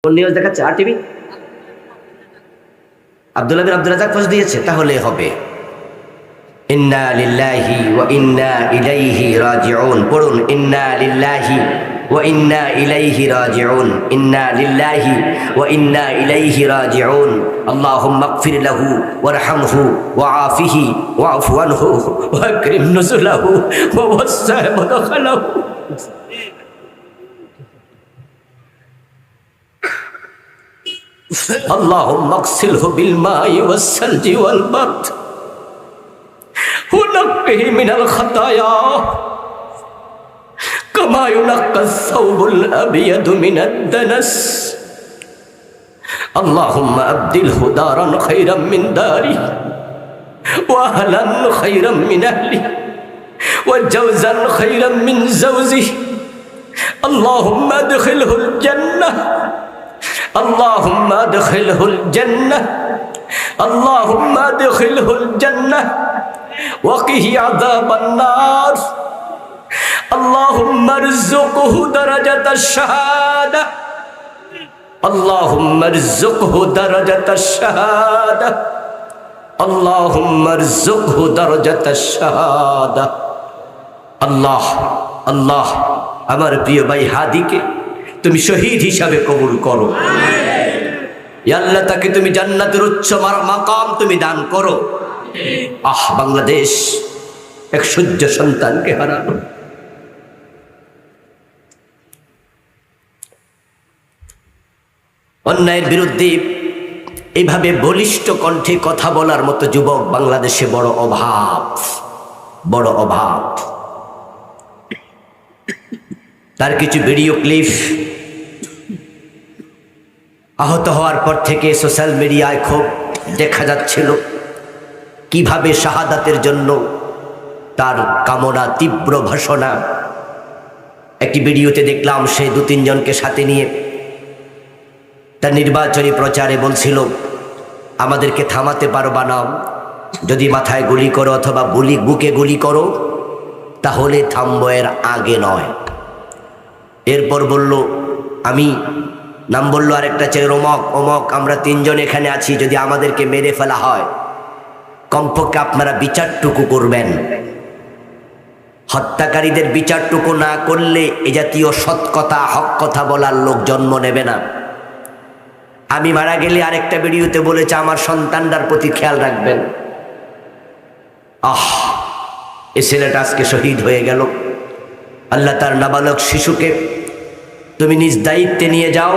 কোন নিউজ দেখাচ্ছে? আর টিভি। আব্দুল্লাহ বিন আব্দুর রাজ্জাক পোস্ট দিয়েছে, তাহলে হবে। ইন্না লিল্লাহি ওয়া ইন্না ইলাইহি রাজিউন। পড়ুন, ইন্না লিল্লাহি ওয়া ইন্না ইলাইহি রাজিউন। ইন্না লিল্লাহি ওয়া ইন্না ইলাইহি রাজিউন। আল্লাহুম্মা ইগফির লাহু ওয়ারহামহু ওয়াআফিহি ওয়া'ফু আনহু ওয়া আকরিম নুজুলাহু ওয়া ওয়াসসা মুদখালাহু। আল্লাহুম্মা আগসিলহু বিল মাই ওয়াস সালজি ওয়াল বারদ ونقه من الخطايا كما ينقى الثوب الأبيض من الدنس اللهم أبدله دارا خيرا من داري وأهلا خيرا من أهلي وجوزا خيرا من زوجه اللهم أدخله الجنة اللهم أدخله الجنة اللهم أدخله الجنة وقه عذاب النار اللهم ارزقه درجة الشهادة اللهم ارزقه درجة الشهادة اللهم ارزقه درجة الشهادة আল্লাহ আল্লাহ আমার প্রিয় ভাই হাদিকে তুমি শহীদ হিসাবে কবুল করো। ইয়া আল্লাহ, তাকে তুমি জান্নাতের উচ্চ মাকাম তুমি দান করো। বাংলাদেশ এক সূর্য সন্তানকে হারানো। অন্যায়ের বিরুদ্ধে এইভাবে বলিষ্ঠ কণ্ঠে কথা বলার মতো যুবক বাংলাদেশে বড় অভাব, বড় অভাব। তার কিছু ভিডিও ক্লিপ আহত হওয়ার পর থেকে সোশ্যাল মিডিয়ায় খুব দেখা যাচ্ছিল, কিভাবে শাহাদাতের জন্য তার কামনা, তীব্র ভাষণা। একটি ভিডিওতে দেখলাম সে 2-3 জনকে সাথে নিয়ে তার নির্বাচনী প্রচারে বলছিল, আমাদেরকে থামাতে পারবা না, যদি মাথায় গুলি করো অথবা বুকে গুলি করো তাহলে থামবো, এর আগে নয়। এরপর বলল, আমি নাম বললো আরেকটা ছেলে, অমক আমরা 3 জন এখানে আছি, যদি আমাদেরকে মেরে ফেলা হয় কমপক্ষে আপনারা বিচারটুকু করবেন। হত্যাকারীদের বিচারটুকু না করলে এ জাতীয় সৎ কথা, হক কথা বলার লোক জন্ম নেবে না। আমি মারা গেলে আরেকটা ভিডিওতে বলেছে, আমার সন্তানটার প্রতি খেয়াল রাখবেন। এ ছেলেটা আজকে শহীদ হয়ে গেল। আল্লাহ তার নাবালক শিশুকে তুমি নিজ দায়িত্বে নিয়ে যাও।